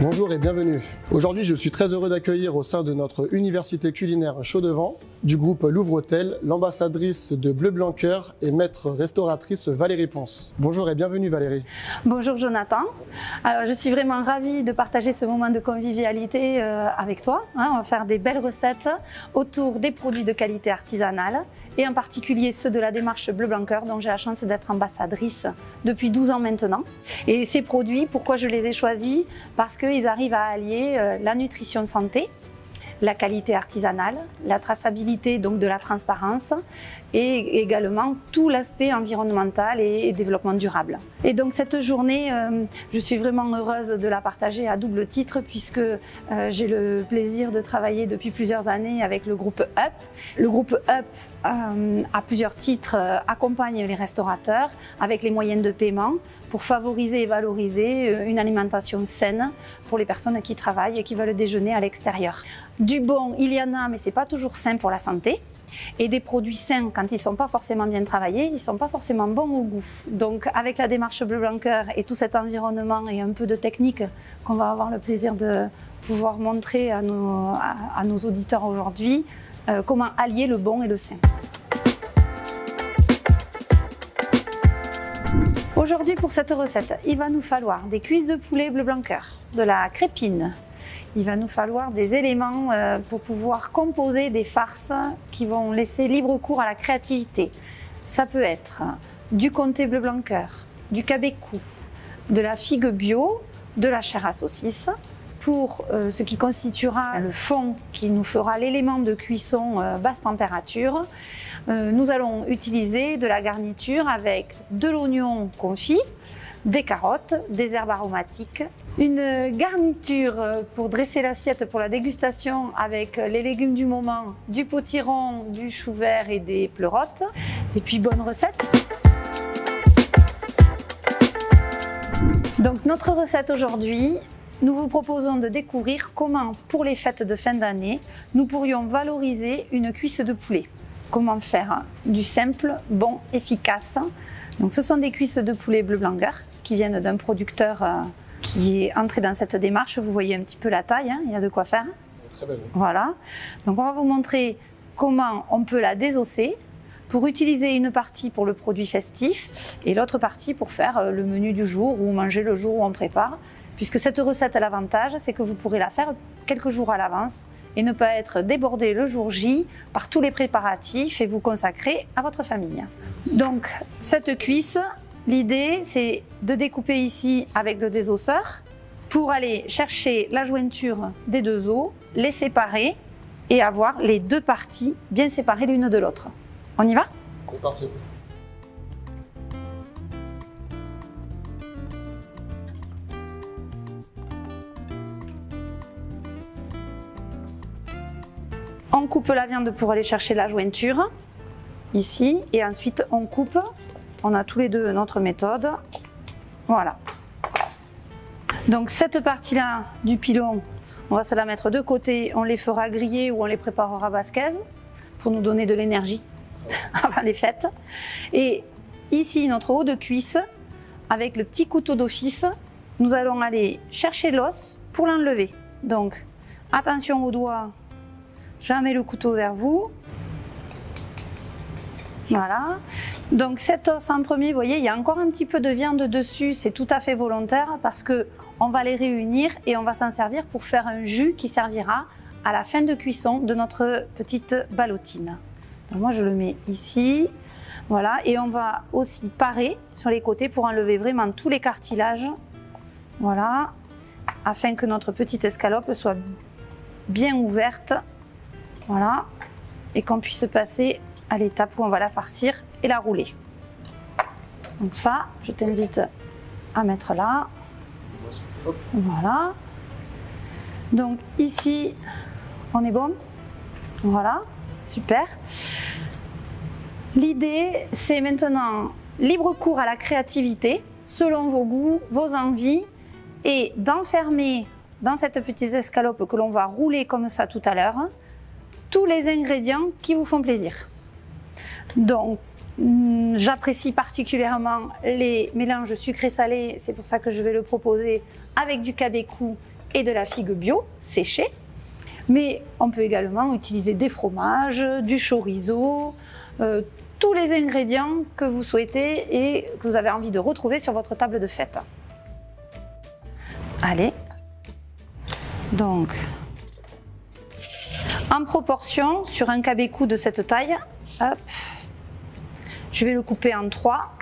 Bonjour et bienvenue. Aujourd'hui, je suis très heureux d'accueillir au sein de notre université culinaire Chaux-de-Vent du groupe Louvre-Hôtel l'ambassadrice de Bleu Blanc Cœur et maître restauratrice Valérie Ponce. Bonjour et bienvenue Valérie. Bonjour Jonathan. Alors je suis vraiment ravie de partager ce moment de convivialité avec toi. On va faire des belles recettes autour des produits de qualité artisanale et en particulier ceux de la démarche Bleu Blanc Cœur dont j'ai la chance d'être ambassadrice depuis 12 ans maintenant. Et ces produits, pourquoi je les ai choisis? Parce qu'ils arrivent à allier la nutrition santé, la qualité artisanale, la traçabilité donc de la transparence et également tout l'aspect environnemental et développement durable. Et donc cette journée, je suis vraiment heureuse de la partager à double titre puisque j'ai le plaisir de travailler depuis plusieurs années avec le groupe UP. Le groupe UP, à plusieurs titres, accompagne les restaurateurs avec les moyens de paiement pour favoriser et valoriser une alimentation saine pour les personnes qui travaillent et qui veulent déjeuner à l'extérieur. Du bon, il y en a, mais ce n'est pas toujours sain pour la santé. Et des produits sains, quand ils ne sont pas forcément bien travaillés, ils ne sont pas forcément bons au goût. Donc avec la démarche Bleu Blanc Cœur et tout cet environnement et un peu de technique qu'on va avoir le plaisir de pouvoir montrer à nos auditeurs aujourd'hui, comment allier le bon et le sain. Aujourd'hui pour cette recette, il va nous falloir des cuisses de poulet Bleu Blanc Cœur, de la crépine. Il va nous falloir des éléments pour pouvoir composer des farces qui vont laisser libre cours à la créativité. Ça peut être du comté Bleu Blanc Cœur, du cabecou, de la figue bio, de la chair à saucisse. Pour ce qui constituera le fond qui nous fera l'élément de cuisson basse température, nous allons utiliser de la garniture avec de l'oignon confit, des carottes, des herbes aromatiques, une garniture pour dresser l'assiette pour la dégustation avec les légumes du moment, du potiron, du chou vert et des pleurotes. Et puis bonne recette. Donc notre recette aujourd'hui, nous vous proposons de découvrir comment, pour les fêtes de fin d'année, nous pourrions valoriser une cuisse de poulet. Comment faire du simple, bon, efficace. Donc ce sont des cuisses de poulet Bleu Blanc Cœur qui viennent d'un producteur qui est entré dans cette démarche. Vous voyez un petit peu la taille, il y a de quoi faire. Très belle. Voilà. Donc on va vous montrer comment on peut la désosser pour utiliser une partie pour le produit festif et l'autre partie pour faire le menu du jour ou manger le jour où on prépare. Puisque cette recette a l'avantage, c'est que vous pourrez la faire quelques jours à l'avance et ne pas être débordé le jour J par tous les préparatifs et vous consacrer à votre famille. Donc cette cuisse, l'idée c'est de découper ici avec le désosseur pour aller chercher la jointure des deux os, les séparer et avoir les deux parties bien séparées l'une de l'autre. On y va? C'est parti. On coupe la viande pour aller chercher la jointure, ici, et ensuite on coupe. On a tous les deux notre méthode. Voilà. Donc cette partie-là du pilon, on va se la mettre de côté. On les fera griller ou on les préparera basquaise pour nous donner de l'énergie avant les fêtes. Et ici, notre haut de cuisse, avec le petit couteau d'office, nous allons aller chercher l'os pour l'enlever. Donc attention aux doigts. Jamais le couteau vers vous. Voilà. Donc cet os en premier, vous voyez, il y a encore un petit peu de viande dessus. C'est tout à fait volontaire parce que on va les réunir et on va s'en servir pour faire un jus qui servira à la fin de cuisson de notre petite ballotine. Donc moi, je le mets ici. Voilà. Et on va aussi parer sur les côtés pour enlever vraiment tous les cartilages. Voilà. Afin que notre petite escalope soit bien ouverte. Voilà, et qu'on puisse passer à l'étape où on va la farcir et la rouler. Donc ça, je t'invite à mettre là. Voilà. Donc ici, on est bon. Voilà, super. L'idée, c'est maintenant libre cours à la créativité, selon vos goûts, vos envies, et d'enfermer dans cette petite escalope que l'on va rouler comme ça tout à l'heure, tous les ingrédients qui vous font plaisir. Donc, j'apprécie particulièrement les mélanges sucré-salé, c'est pour ça que je vais le proposer avec du cabecou et de la figue bio séchée. Mais on peut également utiliser des fromages, du chorizo, tous les ingrédients que vous souhaitez et que vous avez envie de retrouver sur votre table de fête. Allez, donc en proportion sur un cabecou de cette taille, hop, je vais le couper en 3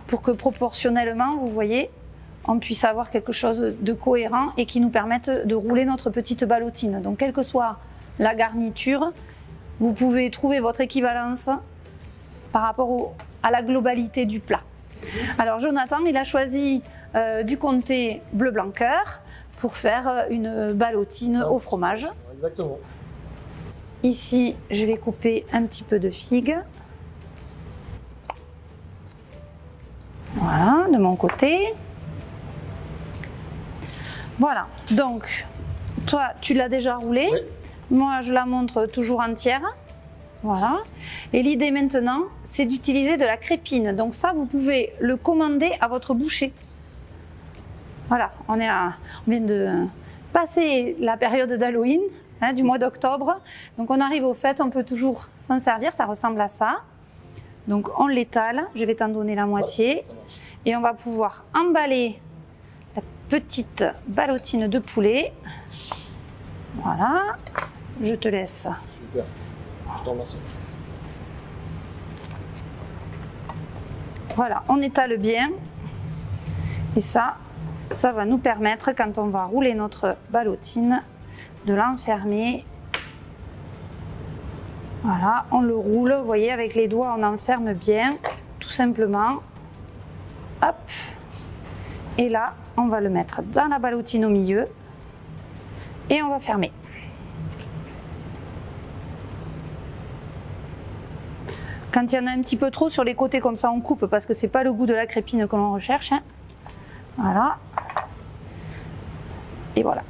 pour que proportionnellement, vous voyez, on puisse avoir quelque chose de cohérent et qui nous permette de rouler notre petite ballotine. Donc quelle que soit la garniture, vous pouvez trouver votre équivalence par rapport à la globalité du plat. Alors Jonathan, il a choisi du comté bleu blanc cœur pour faire une ballotine au fromage. Exactement. Ici, je vais couper un petit peu de figue. Voilà, de mon côté. Voilà, donc toi tu l'as déjà roulée, oui. Moi je la montre toujours entière, voilà. Et l'idée maintenant c'est d'utiliser de la crépine, donc ça vous pouvez le commander à votre boucher. Voilà, on vient de passer la période d'Halloween, hein, du mois d'octobre, donc on arrive aux fêtes, on peut toujours s'en servir, ça ressemble à ça. Donc on l'étale, je vais t'en donner la moitié, et on va pouvoir emballer petite ballotine de poulet. Voilà, je te laisse. Super, je t'en remercie. Voilà, on étale bien. Et ça va nous permettre, quand on va rouler notre ballotine, de l'enfermer. Voilà, on le roule, vous voyez, avec les doigts, on enferme bien, tout simplement. Hop. Et là, on va le mettre dans la ballotine au milieu et on va fermer. Quand il y en a un petit peu trop sur les côtés comme ça, on coupe parce que c'est pas le goût de la crépine que l'on recherche, hein. Voilà. Et voilà.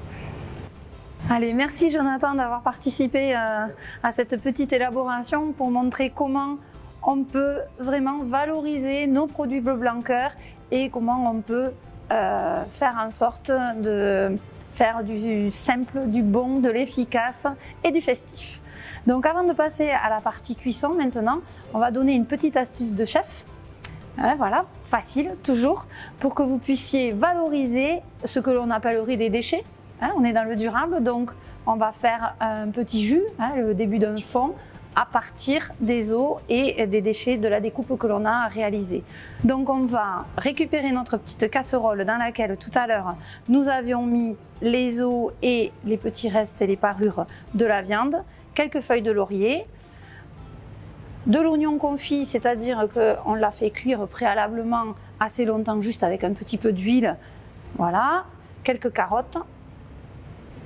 Allez, merci Jonathan d'avoir participé à cette petite élaboration pour montrer comment on peut vraiment valoriser nos produits bleu blanc cœur et comment on peut faire en sorte de faire du simple, du bon, de l'efficace et du festif. Donc avant de passer à la partie cuisson maintenant, on va donner une petite astuce de chef. Voilà, facile toujours, pour que vous puissiez valoriser ce que l'on appellerait des déchets. On est dans le durable, donc on va faire un petit jus, le début d'un fond, à partir des os et des déchets de la découpe que l'on a réalisée. Donc on va récupérer notre petite casserole dans laquelle tout à l'heure nous avions mis les os et les petits restes et les parures de la viande, quelques feuilles de laurier, de l'oignon confit, c'est-à-dire qu'on l'a fait cuire préalablement assez longtemps juste avec un petit peu d'huile, voilà, quelques carottes.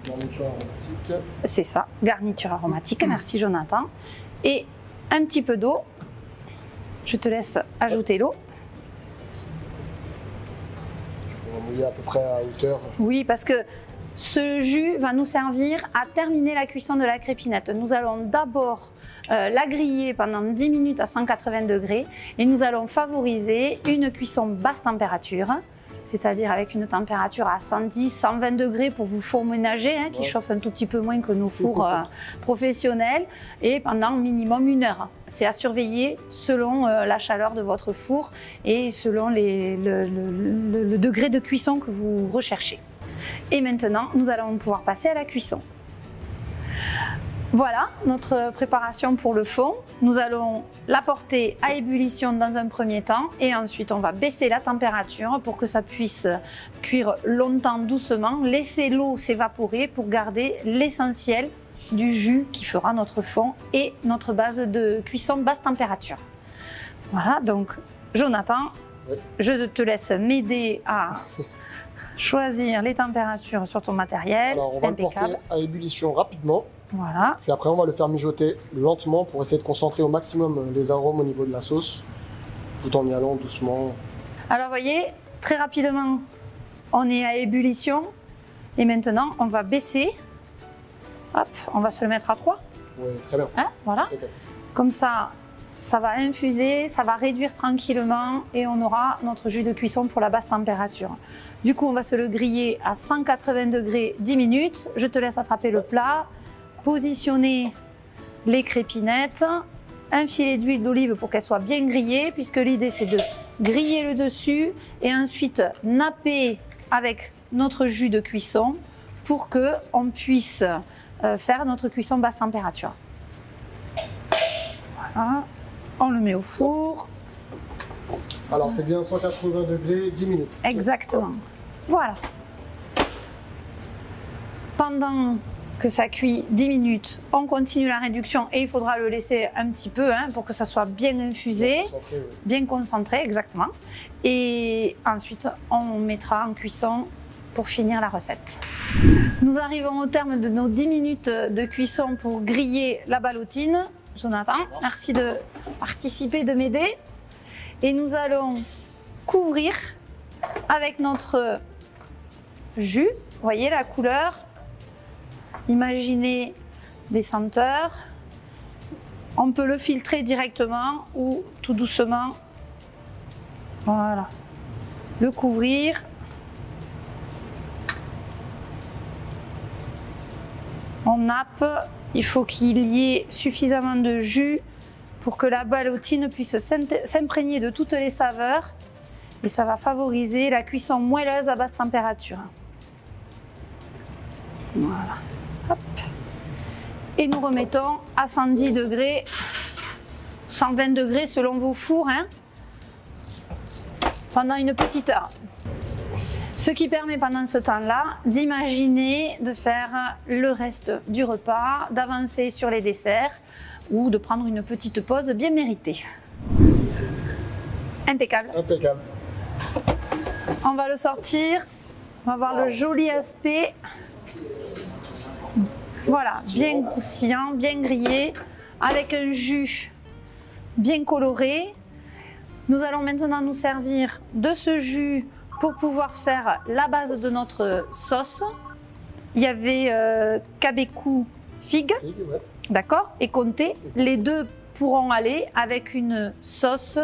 Garniture aromatique. C'est ça, garniture aromatique, merci Jonathan. Et un petit peu d'eau. Je te laisse ajouter l'eau. On va mouiller à peu près à hauteur. Oui, parce que ce jus va nous servir à terminer la cuisson de la crépinette. Nous allons d'abord la griller pendant 10 minutes à 180 degrés et nous allons favoriser une cuisson basse température, c'est-à-dire avec une température à 110-120 degrés pour vos fours ménagers, qui chauffent un tout petit peu moins que nos fours professionnels, et pendant minimum 1 heure. C'est à surveiller selon la chaleur de votre four et selon le degré de cuisson que vous recherchez. Et maintenant, nous allons pouvoir passer à la cuisson. Voilà notre préparation pour le fond. Nous allons la porter à ébullition dans un premier temps et ensuite on va baisser la température pour que ça puisse cuire longtemps doucement, laisser l'eau s'évaporer pour garder l'essentiel du jus qui fera notre fond et notre base de cuisson basse température. Voilà, donc Jonathan, oui, je te laisse m'aider à choisir les températures sur ton matériel. Alors on va le porter à ébullition rapidement. Voilà. Puis après on va le faire mijoter lentement pour essayer de concentrer au maximum les arômes au niveau de la sauce, tout en y allant doucement. Alors vous voyez, très rapidement, on est à ébullition et maintenant on va baisser. Hop, on va se le mettre à 3. Oui, très bien. Voilà. Comme ça, ça va infuser, ça va réduire tranquillement et on aura notre jus de cuisson pour la basse température. Du coup, on va se le griller à 180 degrés 10 minutes. Je te laisse attraper le plat, positionner les crépinettes, un filet d'huile d'olive pour qu'elle soit bien grillée, puisque l'idée c'est de griller le dessus et ensuite napper avec notre jus de cuisson pour que on puisse faire notre cuisson basse température. Voilà, on le met au four. Alors c'est bien 180 degrés 10 minutes. Exactement. Voilà. Pendant que ça cuit 10 minutes, on continue la réduction et il faudra le laisser un petit peu pour que ça soit bien infusé, bien concentré, exactement. Et ensuite, on mettra en cuisson pour finir la recette. Nous arrivons au terme de nos 10 minutes de cuisson pour griller la ballotine. Jonathan, merci de participer, de m'aider. Et nous allons couvrir avec notre jus. Vous voyez la couleur? Imaginez des senteurs. On peut le filtrer directement ou tout doucement. Voilà. Le couvrir. On nappe. Il faut qu'il y ait suffisamment de jus pour que la ballotine puisse s'imprégner de toutes les saveurs. Et ça va favoriser la cuisson moelleuse à basse température. Voilà. Hop. Et nous remettons à 110 degrés, 120 degrés selon vos fours, pendant une petite heure. Ce qui permet pendant ce temps-là d'imaginer de faire le reste du repas, d'avancer sur les desserts ou de prendre une petite pause bien méritée. Impeccable. Impeccable. On va le sortir, on va voir le joli aspect. Voilà, bien croustillant, bien grillé, avec un jus bien coloré. Nous allons maintenant nous servir de ce jus pour pouvoir faire la base de notre sauce. Il y avait cabecou figue, Ouais. d'accord, et comté. Les deux pourront aller avec une sauce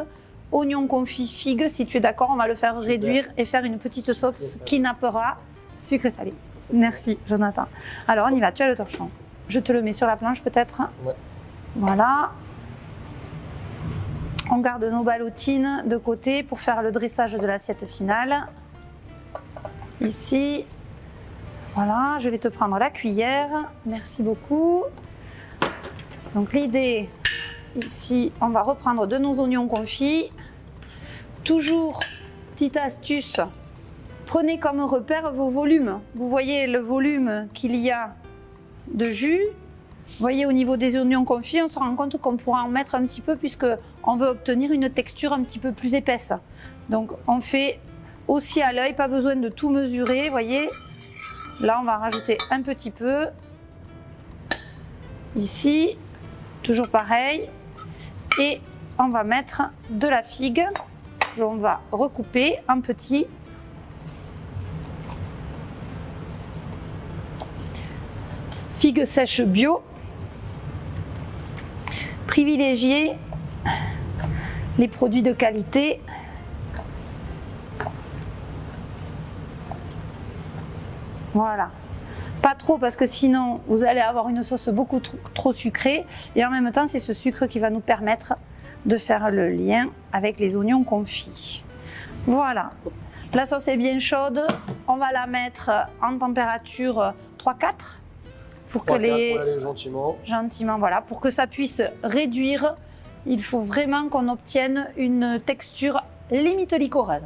oignon confit figue. Si tu es d'accord, on va le faire réduire et faire une petite sauce qui nappera sucré salé. Merci Jonathan. Alors on y va, tu as le torchon. Je te le mets sur la planche peut-être. Ouais. Voilà. On garde nos ballotines de côté pour faire le dressage de l'assiette finale. Ici. Voilà, je vais te prendre la cuillère. Merci beaucoup. Donc l'idée, ici, on va reprendre de nos oignons confits. Toujours, petite astuce, prenez comme repère vos volumes. Vous voyez le volume qu'il y a de jus. Vous voyez au niveau des oignons confits, on se rend compte qu'on pourra en mettre un petit peu puisque on veut obtenir une texture un petit peu plus épaisse. Donc on fait aussi à l'œil, pas besoin de tout mesurer. Vous voyez, là on va rajouter un petit peu. Ici, toujours pareil. Et on va mettre de la figue. On va recouper en petits. Figue sèche bio. Privilégiez les produits de qualité. Voilà. Pas trop parce que sinon vous allez avoir une sauce beaucoup trop sucrée et en même temps c'est ce sucre qui va nous permettre de faire le lien avec les oignons confits. Voilà. La sauce est bien chaude. On va la mettre en température 3-4. Pour que gentiment, voilà, pour que ça puisse réduire, il faut vraiment qu'on obtienne une texture limite liquoreuse.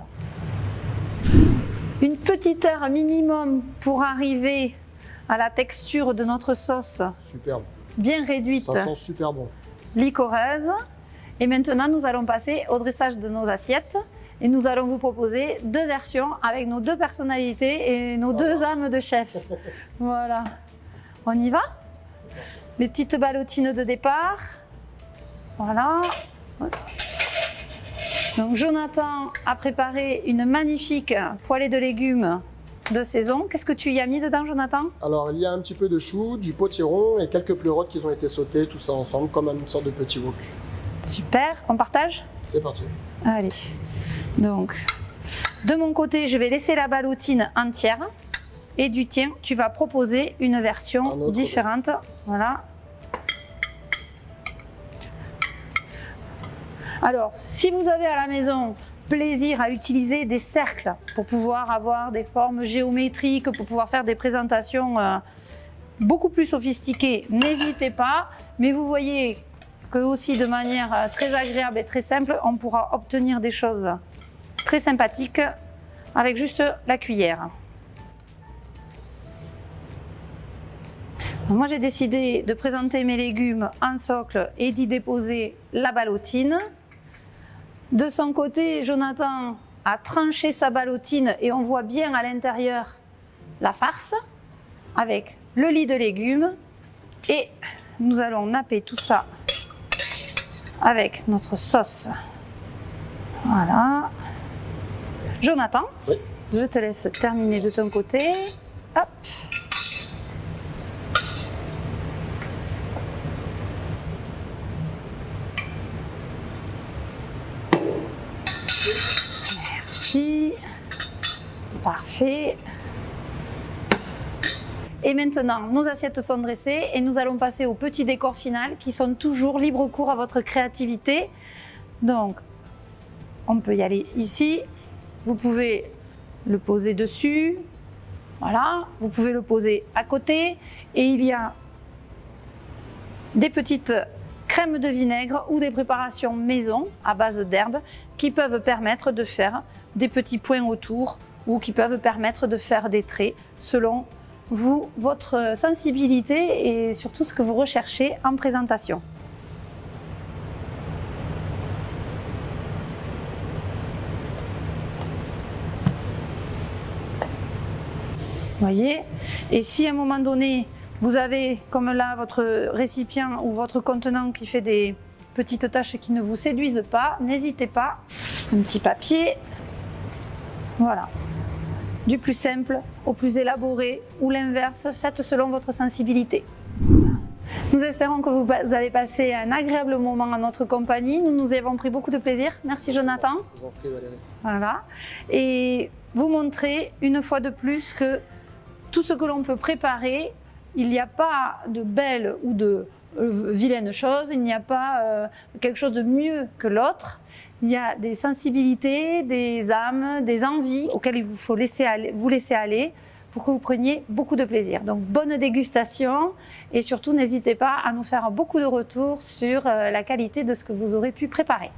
Une petite heure minimum pour arriver à la texture de notre sauce. Superbe. Bien réduite. Ça sent super bon. Liquoreuse. Et maintenant, nous allons passer au dressage de nos assiettes. Et nous allons vous proposer deux versions avec nos deux personnalités et nos deux âmes de chef. Voilà. On y va? Les petites ballotines de départ. Voilà. Donc Jonathan a préparé une magnifique poêlée de légumes de saison. Qu'est-ce que tu y as mis dedans, Jonathan? Alors il y a un petit peu de chou, du potiron et quelques pleurotes qui ont été sautées, tout ça ensemble comme une sorte de petit wok. Super, on partage? C'est parti. Allez, donc de mon côté, je vais laisser la ballotine entière et du tien, tu vas proposer une version différente. Voilà. Alors, si vous avez à la maison plaisir à utiliser des cercles pour pouvoir avoir des formes géométriques, pour pouvoir faire des présentations beaucoup plus sophistiquées, n'hésitez pas. Mais vous voyez que aussi de manière très agréable et très simple, on pourra obtenir des choses très sympathiques avec juste la cuillère. Moi, j'ai décidé de présenter mes légumes en socle et d'y déposer la ballotine. De son côté, Jonathan a tranché sa ballotine et on voit bien à l'intérieur la farce avec le lit de légumes. Et nous allons napper tout ça avec notre sauce. Voilà. Jonathan, oui. Je te laisse terminer de ton côté. Hop. Merci. Parfait. Et maintenant, nos assiettes sont dressées et nous allons passer au petit décor final qui sont toujours libre cours à votre créativité. Donc, on peut y aller ici. Vous pouvez le poser dessus. Voilà. Vous pouvez le poser à côté. Et il y a des petites crèmes de vinaigre ou des préparations maison à base d'herbes qui peuvent permettre de faire des petits points autour ou qui peuvent permettre de faire des traits selon vous, votre sensibilité et surtout ce que vous recherchez en présentation. Voyez, et si à un moment donné vous avez comme là votre récipient ou votre contenant qui fait des petites taches qui ne vous séduisent pas, n'hésitez pas, un petit papier, voilà, du plus simple au plus élaboré ou l'inverse, faites selon votre sensibilité. Nous espérons que vous avez passé un agréable moment en notre compagnie, nous y avons pris beaucoup de plaisir. Merci Jonathan. Je vous en prie Valérie. Voilà, et vous montrer une fois de plus que tout ce que l'on peut préparer, il n'y a pas de belles ou de vilaines choses, il n'y a pas quelque chose de mieux que l'autre. Il y a des sensibilités, des âmes, des envies auxquelles il vous faut vous laisser aller pour que vous preniez beaucoup de plaisir. Donc bonne dégustation et surtout n'hésitez pas à nous faire beaucoup de retours sur la qualité de ce que vous aurez pu préparer.